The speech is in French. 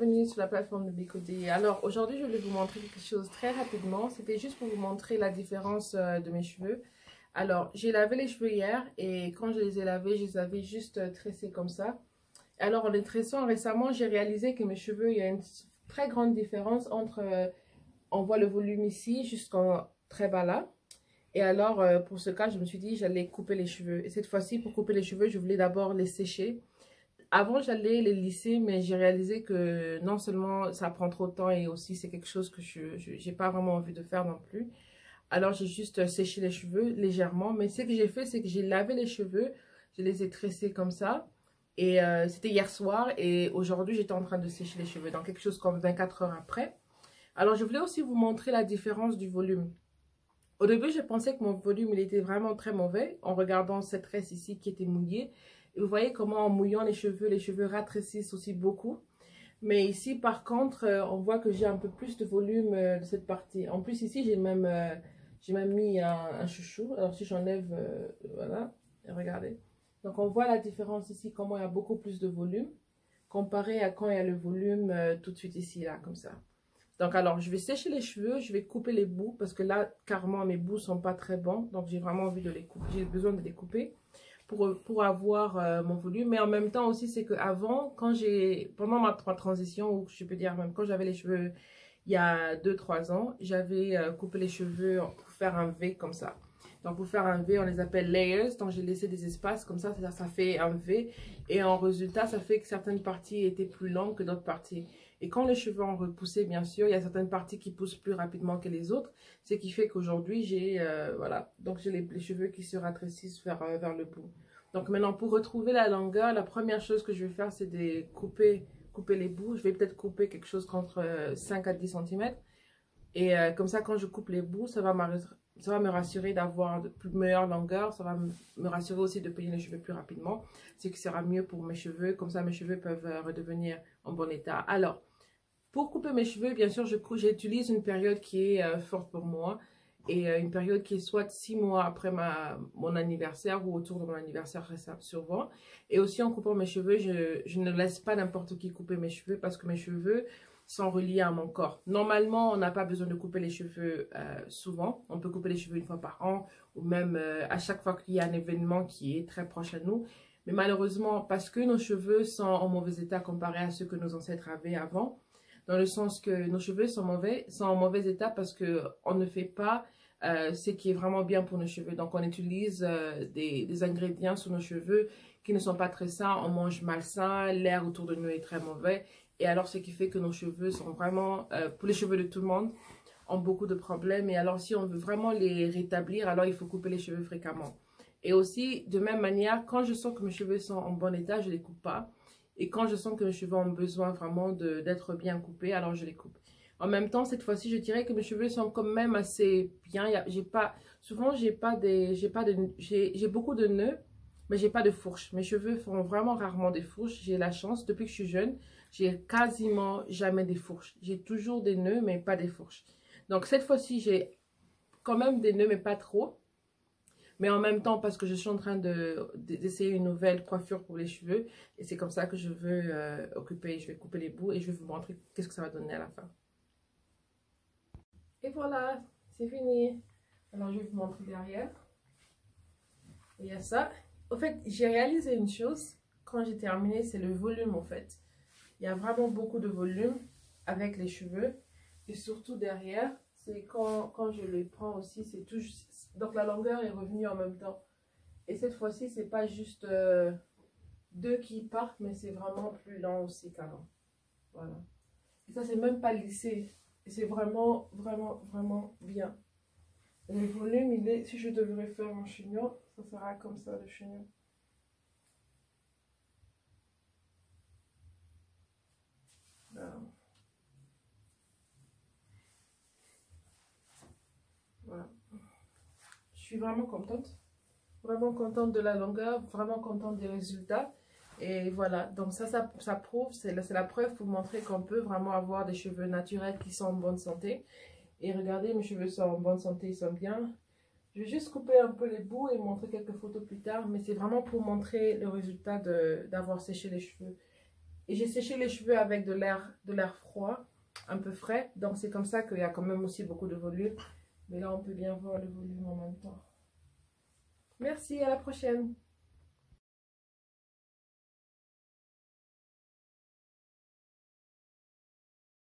bienvenue sur la plateforme de Bicodé. Alors aujourd'hui je vais vous montrer quelque chose très rapidement. C'était juste pour vous montrer la différence de mes cheveux. Alors j'ai lavé les cheveux hier et quand je les ai lavés, je les avais juste tressés comme ça. Alors en les tressant récemment, j'ai réalisé que mes cheveux, il y a une très grande différence entre, on voit le volume ici jusqu'en très bas là. Et alors pour ce cas, je me suis dit j'allais couper les cheveux. Et cette fois-ci, pour couper les cheveux, je voulais d'abord les sécher. Avant, j'allais les lisser, mais j'ai réalisé que non seulement ça prend trop de temps et aussi c'est quelque chose que je n'ai pas vraiment envie de faire non plus. Alors, j'ai juste séché les cheveux légèrement. Mais ce que j'ai fait, c'est que j'ai lavé les cheveux. Je les ai tressés comme ça. Et c'était hier soir. Et aujourd'hui, j'étais en train de sécher les cheveux. Donc, quelque chose comme 24 heures après. Alors, je voulais aussi vous montrer la différence du volume. Au début, je pensais que mon volume, il était vraiment très mauvais en regardant cette tresse ici qui était mouillée. Et vous voyez comment en mouillant les cheveux rétrécissent aussi beaucoup. Mais ici, par contre, on voit que j'ai un peu plus de volume de cette partie. En plus, ici, j'ai même mis un chouchou. Alors, si j'enlève, voilà, regardez. Donc, on voit la différence ici, comment il y a beaucoup plus de volume comparé à quand il y a le volume tout de suite ici, là, comme ça. Donc, alors, je vais sécher les cheveux, je vais couper les bouts parce que là, carrément, mes bouts sont pas très bons. Donc, j'ai vraiment envie de les couper. J'ai besoin de les couper pour avoir mon volume. Mais en même temps aussi, c'est qu'avant, pendant ma transition, ou je peux dire même quand j'avais les cheveux il y a 2-3 ans, j'avais coupé les cheveux pour faire un V comme ça. Donc, pour faire un V, on les appelle layers. Donc, j'ai laissé des espaces comme ça, c'est-à-dire ça fait un V. Et en résultat, ça fait que certaines parties étaient plus longues que d'autres parties. Et quand les cheveux ont repoussé, bien sûr, il y a certaines parties qui poussent plus rapidement que les autres. Ce qui fait qu'aujourd'hui, voilà. Donc, j'ai les cheveux qui se rétrécissent vers le bout. Donc, maintenant, pour retrouver la longueur, la première chose que je vais faire, c'est de couper les bouts. Je vais peut-être couper quelque chose contre 5 à 10 cm. Et comme ça, quand je coupe les bouts, ça va me rassurer d'avoir de meilleure longueur. Ça va me rassurer aussi de peigner les cheveux plus rapidement. Ce qui sera mieux pour mes cheveux. Comme ça, mes cheveux peuvent redevenir en bon état. Alors, pour couper mes cheveux, bien sûr, j'utilise une période qui est forte pour moi. Et une période qui est soit 6 mois après mon anniversaire ou autour de mon anniversaire souvent. Et aussi en coupant mes cheveux, je ne laisse pas n'importe qui couper mes cheveux parce que mes cheveux sont reliés à mon corps. Normalement, on n'a pas besoin de couper les cheveux souvent. On peut couper les cheveux une fois par an ou même à chaque fois qu'il y a un événement qui est très proche à nous. Mais malheureusement, parce que nos cheveux sont en mauvais état comparé à ceux que nos ancêtres avaient avant, dans le sens que nos cheveux sont en mauvais état parce qu'on ne fait pas ce qui est vraiment bien pour nos cheveux. Donc, on utilise des ingrédients sur nos cheveux qui ne sont pas très sains. On mange malsain, l'air autour de nous est très mauvais. Et alors, ce qui fait que nos cheveux sont vraiment, pour les cheveux de tout le monde, ont beaucoup de problèmes. Et alors, si on veut vraiment les rétablir, alors il faut couper les cheveux fréquemment. Et aussi, de même manière, quand je sens que mes cheveux sont en bon état, je ne les coupe pas. Et quand je sens que mes cheveux ont besoin vraiment d'être bien coupés, alors je les coupe. En même temps, cette fois-ci, je dirais que mes cheveux sont quand même assez bien. Souvent, j'ai beaucoup de nœuds, mais j'ai pas de fourches. Mes cheveux font vraiment rarement des fourches. J'ai la chance, depuis que je suis jeune, j'ai quasiment jamais des fourches. J'ai toujours des nœuds, mais pas des fourches. Donc, cette fois-ci, j'ai quand même des nœuds, mais pas trop. Mais en même temps, parce que je suis en train d'essayer une nouvelle coiffure pour les cheveux. Et c'est comme ça que je veux je vais couper les bouts et je vais vous montrer qu'est-ce que ça va donner à la fin. Et voilà, c'est fini. Alors, je vais vous montrer derrière. Il y a ça. Au fait, j'ai réalisé une chose quand j'ai terminé, c'est le volume en fait. Il y a vraiment beaucoup de volume avec les cheveux. Et surtout derrière, c'est quand je les prends aussi, c'est tout. Donc la longueur est revenue en même temps. Et cette fois-ci, c'est pas juste deux qui partent, mais c'est vraiment plus lent aussi qu'avant. Voilà. Et ça, c'est même pas lissé. Et c'est vraiment, vraiment, vraiment bien. Le volume, il est, si je devrais faire un chignon, ça sera comme ça le chignon. Voilà. Je suis vraiment contente de la longueur, vraiment contente des résultats. Et voilà, donc ça prouve, c'est la preuve pour montrer qu'on peut vraiment avoir des cheveux naturels qui sont en bonne santé. Et regardez, mes cheveux sont en bonne santé, ils sont bien. Je vais juste couper un peu les bouts et montrer quelques photos plus tard, mais c'est vraiment pour montrer le résultat d'avoir séché les cheveux. Et j'ai séché les cheveux avec de l'air froid, un peu frais. Donc c'est comme ça qu'il y a quand même aussi beaucoup de volume. Mais là, on peut bien voir le volume en même temps. Merci, à la prochaine.